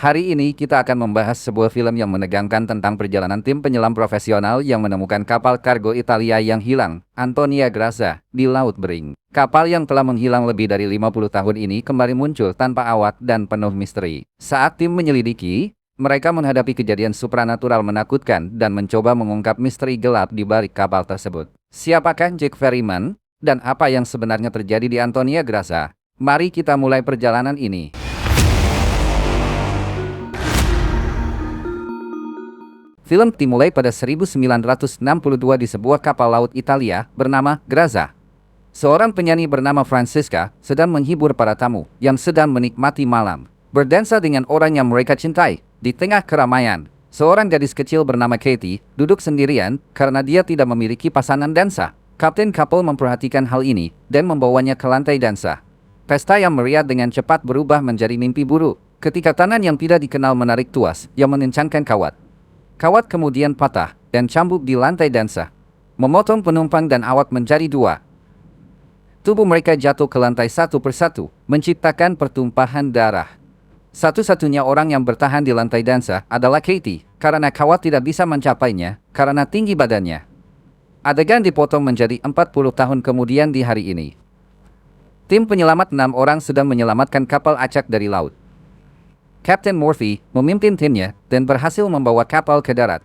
Hari ini kita akan membahas sebuah film yang menegangkan tentang perjalanan tim penyelam profesional yang menemukan kapal kargo Italia yang hilang, Antonia Grazia, di Laut Bering. Kapal yang telah menghilang lebih dari 50 tahun ini kembali muncul tanpa awak dan penuh misteri. Saat tim menyelidiki, mereka menghadapi kejadian supranatural menakutkan dan mencoba mengungkap misteri gelap di balik kapal tersebut. Siapakah Jack Ferryman? Dan apa yang sebenarnya terjadi di Antonia Grazia? Mari kita mulai perjalanan ini. Film dimulai pada 1962 di sebuah kapal laut Italia bernama Grazia. Seorang penyanyi bernama Francesca sedang menghibur para tamu yang sedang menikmati malam, berdansa dengan orang yang mereka cintai. Di tengah keramaian, seorang gadis kecil bernama Katie duduk sendirian karena dia tidak memiliki pasangan dansa. Kapten kapal memperhatikan hal ini dan membawanya ke lantai dansa. Pesta yang meriah dengan cepat berubah menjadi mimpi buruk ketika tangan yang tidak dikenal menarik tuas yang mengencangkan kawat. Kawat kemudian patah dan cambuk di lantai dansa, memotong penumpang dan awak menjadi dua. Tubuh mereka jatuh ke lantai satu persatu, menciptakan pertumpahan darah. Satu-satunya orang yang bertahan di lantai dansa adalah Katie, karena kawat tidak bisa mencapainya karena tinggi badannya. Adegan dipotong menjadi 40 tahun kemudian di hari ini. Tim penyelamat 6 orang sedang menyelamatkan kapal acak dari laut. Kapten Murphy memimpin timnya dan berhasil membawa kapal ke darat.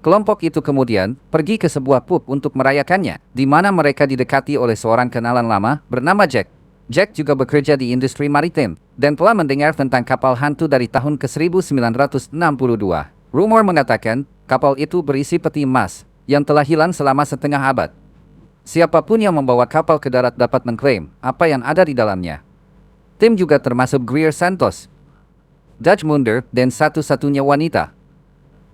Kelompok itu kemudian pergi ke sebuah pub untuk merayakannya, di mana mereka didekati oleh seorang kenalan lama bernama Jack. Jack juga bekerja di industri maritim dan telah mendengar tentang kapal hantu dari tahun ke-1962. Rumor mengatakan kapal itu berisi peti emas yang telah hilang selama setengah abad. Siapapun yang membawa kapal ke darat dapat mengklaim apa yang ada di dalamnya. Tim juga termasuk Greer Santos, Dutch Munder, dan satu-satunya wanita,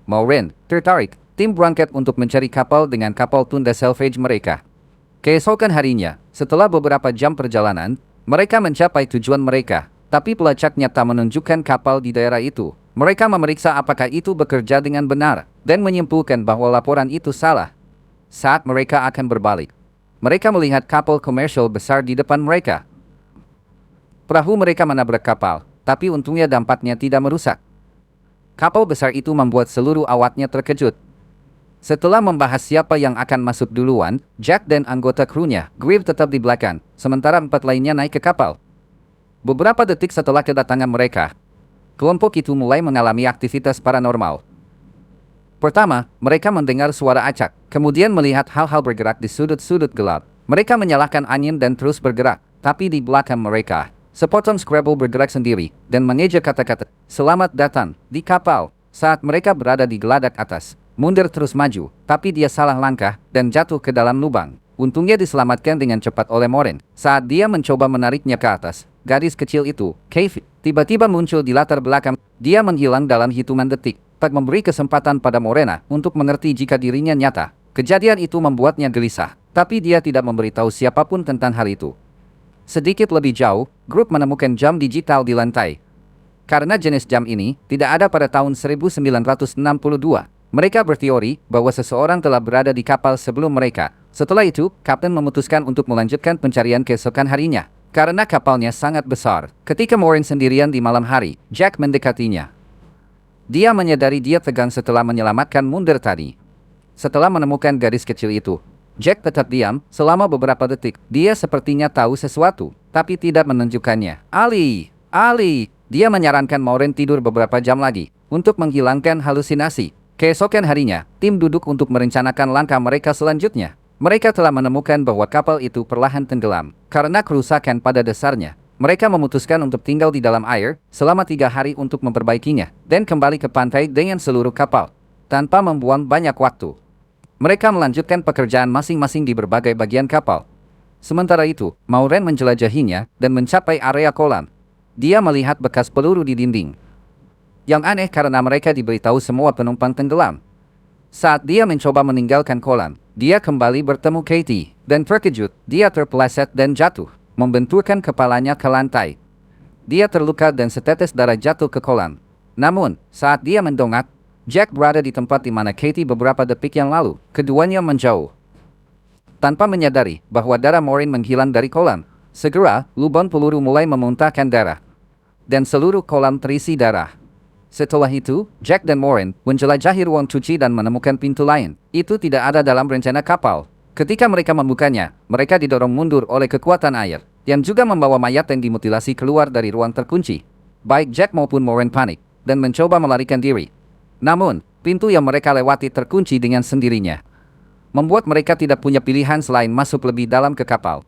Maureen, tertarik. Tim berangkat untuk mencari kapal dengan kapal tunda salvage mereka. Keesokan harinya, setelah beberapa jam perjalanan, mereka mencapai tujuan mereka, tapi pelacaknya tak menunjukkan kapal di daerah itu. Mereka memeriksa apakah itu bekerja dengan benar, dan menyimpulkan bahwa laporan itu salah. Saat mereka akan berbalik, mereka melihat kapal komersial besar di depan mereka. Perahu mereka menabrak kapal, tapi untungnya dampaknya tidak merusak. Kapal besar itu membuat seluruh awaknya terkejut. Setelah membahas siapa yang akan masuk duluan, Jack dan anggota krunya, Greer, tetap di belakang, sementara 4 lainnya naik ke kapal. Beberapa detik setelah kedatangan mereka, kelompok itu mulai mengalami aktivitas paranormal. Pertama, mereka mendengar suara acak, kemudian melihat hal-hal bergerak di sudut-sudut gelap. Mereka menyalakan angin dan terus bergerak, tapi di belakang mereka, sepotong Scrabble bergerak sendiri dan mengeja kata-kata, "Selamat datang di kapal." Saat mereka berada di geladak atas, Munder terus maju, tapi dia salah langkah dan jatuh ke dalam lubang. Untungnya diselamatkan dengan cepat oleh Maureen. Saat dia mencoba menariknya ke atas, gadis kecil itu, Katie, tiba-tiba muncul di latar belakang. Dia menghilang dalam hitungan detik, tak memberi kesempatan pada Maureen untuk mengerti jika dirinya nyata. Kejadian itu membuatnya gelisah, tapi dia tidak memberitahu siapapun tentang hal itu. Sedikit lebih jauh, grup menemukan jam digital di lantai. Karena jenis jam ini tidak ada pada tahun 1962, mereka berteori bahwa seseorang telah berada di kapal sebelum mereka. Setelah itu, kapten memutuskan untuk melanjutkan pencarian keesokan harinya, karena kapalnya sangat besar. Ketika Maureen sendirian di malam hari, Jack mendekatinya. Dia menyadari dia tegang setelah menyelamatkan Munder tadi. Setelah menemukan gadis kecil itu, Jack tetap diam selama beberapa detik. Dia sepertinya tahu sesuatu, tapi tidak menunjukkannya. Ali! Dia menyarankan Maureen tidur beberapa jam lagi untuk menghilangkan halusinasi. Keesokan harinya, tim duduk untuk merencanakan langkah mereka selanjutnya. Mereka telah menemukan bahwa kapal itu perlahan tenggelam karena kerusakan pada dasarnya. Mereka memutuskan untuk tinggal di dalam air selama 3 hari untuk memperbaikinya dan kembali ke pantai dengan seluruh kapal tanpa membuang banyak waktu. Mereka melanjutkan pekerjaan masing-masing di berbagai bagian kapal. Sementara itu, Maureen menjelajahinya dan mencapai area kolam. Dia melihat bekas peluru di dinding. Yang aneh karena mereka diberitahu semua penumpang tenggelam. Saat dia mencoba meninggalkan kolam, dia kembali bertemu Katie, dan terkejut, dia terpeleset dan jatuh, membenturkan kepalanya ke lantai. Dia terluka dan setetes darah jatuh ke kolam. Namun, saat dia mendongak, Jack berada di tempat di mana Katie beberapa detik yang lalu. Keduanya menjauh. Tanpa menyadari bahwa darah Maureen menghilang dari kolam, segera lubang peluru mulai memuntahkan darah. Dan seluruh kolam terisi darah. Setelah itu, Jack dan Morin menjelajahi ruang cuci dan menemukan pintu lain. Itu tidak ada dalam rencana kapal. Ketika mereka membukanya, mereka didorong mundur oleh kekuatan air, yang juga membawa mayat yang dimutilasi keluar dari ruang terkunci. Baik Jack maupun Morin panik, dan mencoba melarikan diri. Namun, pintu yang mereka lewati terkunci dengan sendirinya, membuat mereka tidak punya pilihan selain masuk lebih dalam ke kapal.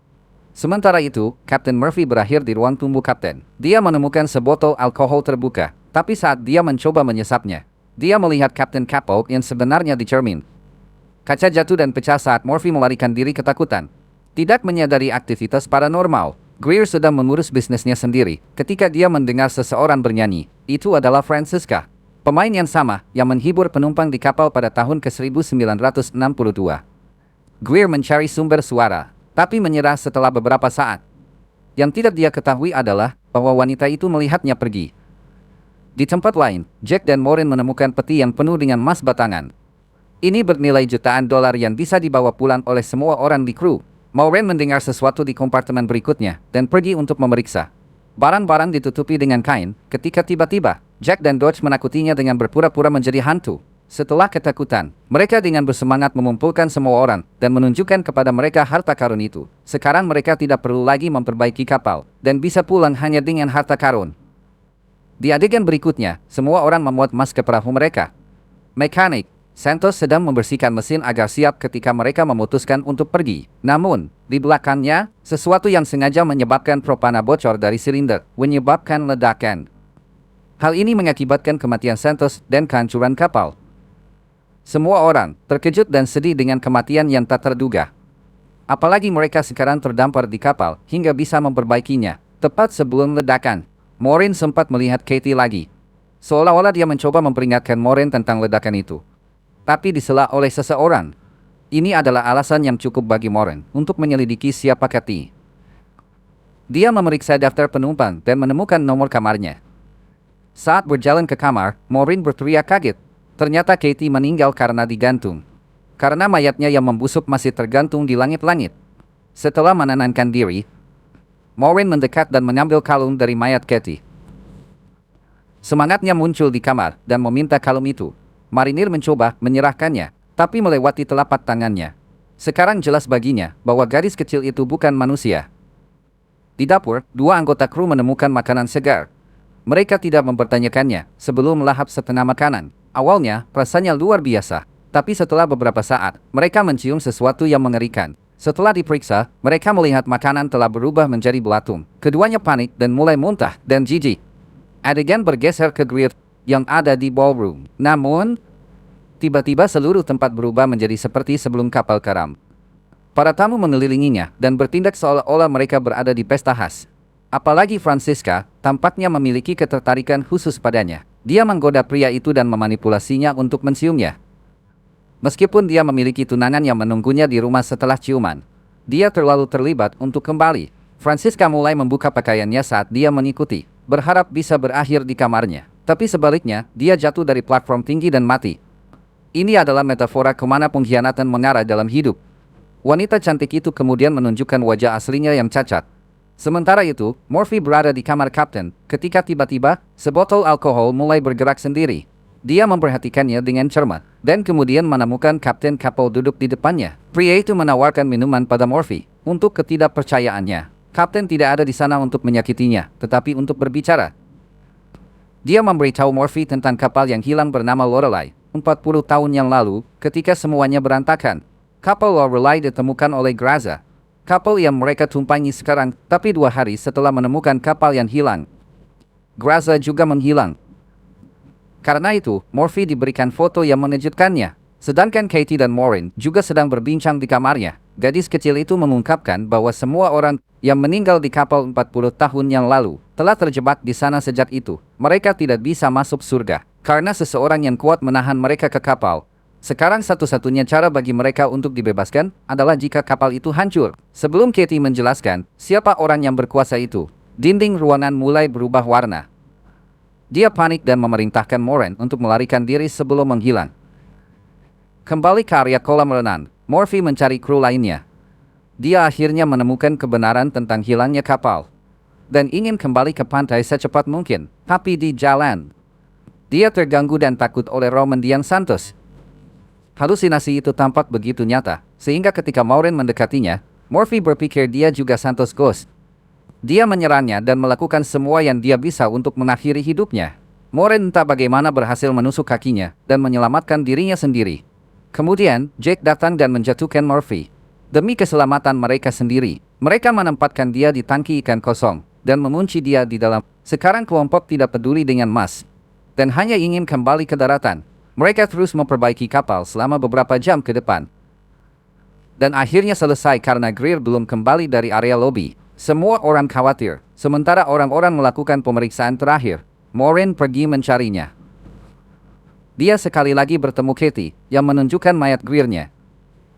Sementara itu, Kapten Murphy berakhir di ruang tunggu kapten. Dia menemukan sebotol alkohol terbuka, tapi saat dia mencoba menyesapnya, dia melihat Kapten Kapok yang sebenarnya di cermin. Kaca jatuh dan pecah saat Murphy melarikan diri ketakutan. Tidak menyadari aktivitas paranormal, Greer sedang mengurus bisnisnya sendiri ketika dia mendengar seseorang bernyanyi. Itu adalah Francisca, pemain yang sama yang menghibur penumpang di kapal pada tahun ke-1962. Greer mencari sumber suara, tapi menyerah setelah beberapa saat. Yang tidak dia ketahui adalah bahwa wanita itu melihatnya pergi. Di tempat lain, Jack dan Morin menemukan peti yang penuh dengan emas batangan. Ini bernilai jutaan dolar yang bisa dibawa pulang oleh semua orang di kru. Morin mendengar sesuatu di kompartemen berikutnya dan pergi untuk memeriksa. Barang-barang ditutupi dengan kain, ketika tiba-tiba, Jack dan Dodge menakutinya dengan berpura-pura menjadi hantu. Setelah ketakutan, mereka dengan bersemangat mengumpulkan semua orang dan menunjukkan kepada mereka harta karun itu. Sekarang mereka tidak perlu lagi memperbaiki kapal dan bisa pulang hanya dengan harta karun. Di adegan berikutnya, semua orang memuat emas ke perahu mereka. Mekanik Santos sedang membersihkan mesin agar siap ketika mereka memutuskan untuk pergi. Namun, di belakangnya, sesuatu yang sengaja menyebabkan propana bocor dari silinder, menyebabkan ledakan. Hal ini mengakibatkan kematian Santos dan kehancuran kapal. Semua orang terkejut dan sedih dengan kematian yang tak terduga. Apalagi mereka sekarang terdampar di kapal hingga bisa memperbaikinya. Tepat sebelum ledakan, Morin sempat melihat Katie lagi. Seolah-olah dia mencoba memperingatkan Morin tentang ledakan itu. Tapi disela oleh seseorang. Ini adalah alasan yang cukup bagi Morin untuk menyelidiki siapa Katie. Dia memeriksa daftar penumpang dan menemukan nomor kamarnya. Saat berjalan ke kamar, Morin berteriak kaget. Ternyata Katie meninggal karena digantung. Karena mayatnya yang membusuk masih tergantung di langit-langit. Setelah menenangkan diri, Morin mendekat dan mengambil kalung dari mayat Katie. Semangatnya muncul di kamar dan meminta kalung itu. Marinir mencoba menyerahkannya, tapi melewati telapak tangannya. Sekarang jelas baginya bahwa gadis kecil itu bukan manusia. Di dapur, dua anggota kru menemukan makanan segar. Mereka tidak mempertanyakannya sebelum melahap setengah makanan. Awalnya, rasanya luar biasa. Tapi setelah beberapa saat, mereka mencium sesuatu yang mengerikan. Setelah diperiksa, mereka melihat makanan telah berubah menjadi belatung. Keduanya panik dan mulai muntah dan jijik. Adegan bergeser ke Greer yang ada di ballroom. Namun, tiba-tiba seluruh tempat berubah menjadi seperti sebelum kapal karam. Para tamu mengelilinginya dan bertindak seolah-olah mereka berada di pesta khas. Apalagi Francisca, tampaknya memiliki ketertarikan khusus padanya. Dia menggoda pria itu dan memanipulasinya untuk menciumnya. Meskipun dia memiliki tunangan yang menunggunya di rumah setelah ciuman, dia terlalu terlibat untuk kembali. Francisca mulai membuka pakaiannya saat dia mengikuti, berharap bisa berakhir di kamarnya. Tapi sebaliknya, dia jatuh dari platform tinggi dan mati. Ini adalah metafora kemana pengkhianatan mengarah dalam hidup. Wanita cantik itu kemudian menunjukkan wajah aslinya yang cacat. Sementara itu, Murphy berada di kamar kapten, ketika tiba-tiba, sebotol alkohol mulai bergerak sendiri. Dia memperhatikannya dengan cermat, dan kemudian menemukan Kapten Kapol duduk di depannya. Pria itu menawarkan minuman pada Murphy, untuk ketidakpercayaannya. Kapten tidak ada di sana untuk menyakitinya, tetapi untuk berbicara. Dia memberitahu Murphy tentang kapal yang hilang bernama Lorelei, 40 tahun yang lalu, ketika semuanya berantakan. Kapal Lorelei ditemukan oleh Graza, kapal yang mereka tumpangi sekarang, tapi 2 hari setelah menemukan kapal yang hilang, Graza juga menghilang. Karena itu, Murphy diberikan foto yang mengejutkannya. Sedangkan Katie dan Morin juga sedang berbincang di kamarnya. Gadis kecil itu mengungkapkan bahwa semua orang yang meninggal di kapal 40 tahun yang lalu telah terjebak di sana sejak itu. Mereka tidak bisa masuk surga karena seseorang yang kuat menahan mereka ke kapal. Sekarang satu-satunya cara bagi mereka untuk dibebaskan adalah jika kapal itu hancur. Sebelum Katie menjelaskan siapa orang yang berkuasa itu, dinding ruangan mulai berubah warna. Dia panik dan memerintahkan Morin untuk melarikan diri sebelum menghilang. Kembali ke area kolam renang, Murphy mencari kru lainnya. Dia akhirnya menemukan kebenaran tentang hilangnya kapal dan ingin kembali ke pantai secepat mungkin. Tapi di jalan, Dia terganggu dan takut oleh Roman Dian Santos. Halusinasi itu tampak begitu nyata, sehingga ketika Maureen mendekatinya, Morphy berpikir dia juga Santos Ghost. Dia menyerangnya dan melakukan semua yang dia bisa untuk mengakhiri hidupnya. Maureen entah bagaimana berhasil menusuk kakinya dan menyelamatkan dirinya sendiri. Kemudian, Jack datang dan menjatuhkan Morphy. Demi keselamatan mereka sendiri, mereka menempatkan dia di tangki ikan kosong dan mengunci dia di dalam. Sekarang kelompok tidak peduli dengan Mas dan hanya ingin kembali ke daratan. Mereka terus memperbaiki kapal selama beberapa jam ke depan. Dan akhirnya selesai karena Greer belum kembali dari area lobi. Semua orang khawatir, sementara orang-orang melakukan pemeriksaan terakhir. Maureen pergi mencarinya. Dia sekali lagi bertemu Katie, yang menunjukkan mayat Greer-nya.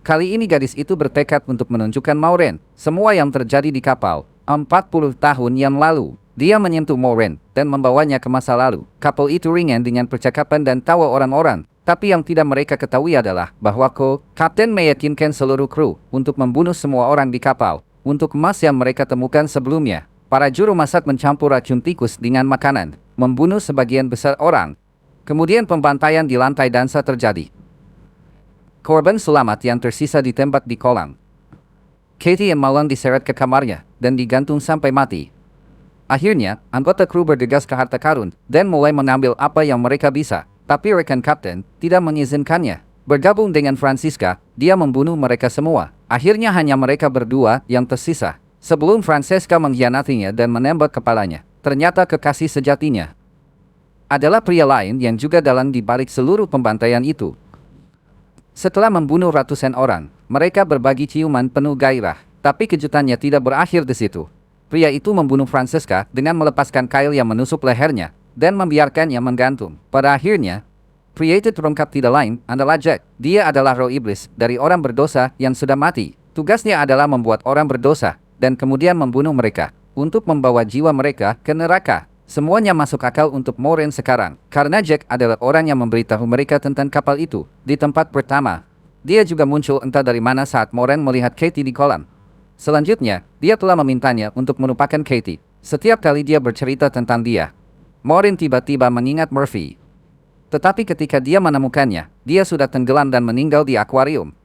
Kali ini gadis itu bertekad untuk menunjukkan Maureen semua yang terjadi di kapal. 40 tahun yang lalu, dia menyentuh Maureen dan membawanya ke masa lalu. Kapal itu ringan dengan percakapan dan tawa orang-orang. Tapi yang tidak mereka ketahui adalah bahwa Kapten meyakinkan seluruh kru untuk membunuh semua orang di kapal. Untuk emas yang mereka temukan sebelumnya, para juru masak mencampur racun tikus dengan makanan, membunuh sebagian besar orang. Kemudian pembantaian di lantai dansa terjadi. Korban selamat yang tersisa ditembak di kolam. Katie yang malang diseret ke kamarnya dan digantung sampai mati. Akhirnya, anggota kru bergegas ke harta karun dan mulai mengambil apa yang mereka bisa. Tapi rekan kapten tidak mengizinkannya. Bergabung dengan Francisca, dia membunuh mereka semua. Akhirnya hanya mereka berdua yang tersisa. Sebelum Francesca mengkhianatinya dan menembak kepalanya, ternyata kekasih sejatinya adalah pria lain yang juga dalang di balik seluruh pembantaian itu. Setelah membunuh ratusan orang, mereka berbagi ciuman penuh gairah. Tapi kejutannya tidak berakhir di situ. Pria itu membunuh Francesca dengan melepaskan kail yang menusuk lehernya dan membiarkannya menggantung. Pada akhirnya, pria itu terungkap tidak lain adalah Jack. Dia adalah roh iblis dari orang berdosa yang sudah mati. Tugasnya adalah membuat orang berdosa dan kemudian membunuh mereka untuk membawa jiwa mereka ke neraka. Semuanya masuk akal untuk Maureen sekarang, karena Jack adalah orang yang memberitahu mereka tentang kapal itu di tempat pertama. Dia juga muncul entah dari mana saat Maureen melihat Katie di kolam. Selanjutnya, dia telah memintanya untuk melupakan Katie. Setiap kali dia bercerita tentang dia, Maureen tiba-tiba mengingat Morphy. Tetapi ketika dia menemukannya, dia sudah tenggelam dan meninggal di akuarium.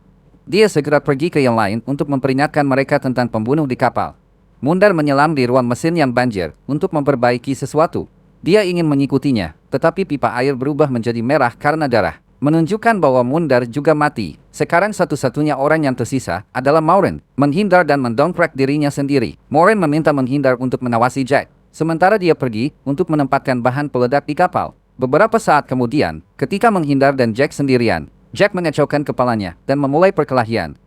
Dia segera pergi ke yang lain untuk memperingatkan mereka tentang pembunuh di kapal. Mundar menyelam di ruang mesin yang banjir untuk memperbaiki sesuatu. Dia ingin mengikutinya, tetapi pipa air berubah menjadi merah karena darah, menunjukkan bahwa Mundar juga mati. Sekarang satu-satunya orang yang tersisa adalah Maureen, menghindar dan mendongkrak dirinya sendiri. Maureen meminta menghindar untuk menawasi Jack, sementara dia pergi untuk menempatkan bahan peledak di kapal. Beberapa saat kemudian, ketika menghindar dan Jack sendirian, Jack mengacaukan kepalanya dan memulai perkelahian.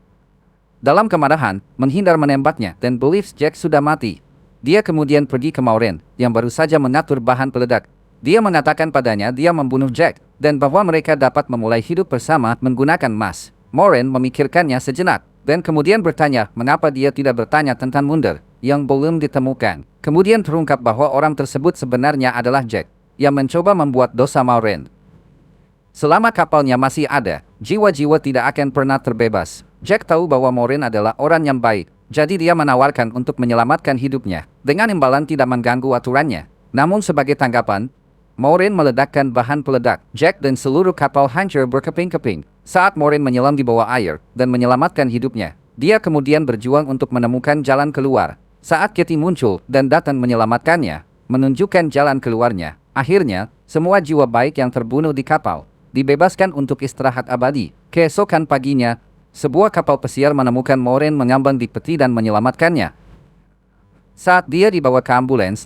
Dalam kemarahan, menghindar menembaknya dan believes Jack sudah mati. Dia kemudian pergi ke Maureen, yang baru saja mengatur bahan peledak. Dia mengatakan padanya dia membunuh Jack, dan bahwa mereka dapat memulai hidup bersama menggunakan emas. Maureen memikirkannya sejenak, dan kemudian bertanya mengapa dia tidak bertanya tentang Mundar, yang belum ditemukan. Kemudian terungkap bahwa orang tersebut sebenarnya adalah Jack, yang mencoba membuat dosa Maureen. Selama kapalnya masih ada, jiwa-jiwa tidak akan pernah terbebas. Jack tahu bahwa Maureen adalah orang yang baik, jadi dia menawarkan untuk menyelamatkan hidupnya, dengan imbalan tidak mengganggu aturannya. Namun sebagai tanggapan, Maureen meledakkan bahan peledak. Jack dan seluruh kapal hancur berkeping-keping. Saat Maureen menyelam di bawah air dan menyelamatkan hidupnya, dia kemudian berjuang untuk menemukan jalan keluar. Saat Katie muncul dan datang menyelamatkannya, menunjukkan jalan keluarnya. Akhirnya, semua jiwa baik yang terbunuh di kapal dibebaskan untuk istirahat abadi. Keesokan paginya, sebuah kapal pesiar menemukan Maureen mengambang di peti dan menyelamatkannya. Saat dia dibawa ke ambulans,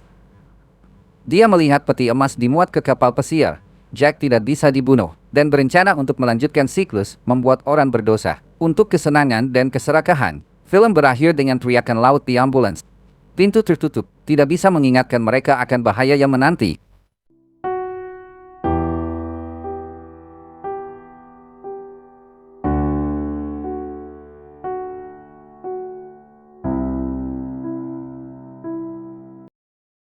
dia melihat peti emas dimuat ke kapal pesiar. Jack tidak bisa dibunuh dan berencana untuk melanjutkan siklus membuat orang berdosa. Untuk kesenangan dan keserakahan, film berakhir dengan teriakan laut di ambulans. Pintu tertutup, tidak bisa mengingatkan mereka akan bahaya yang menanti.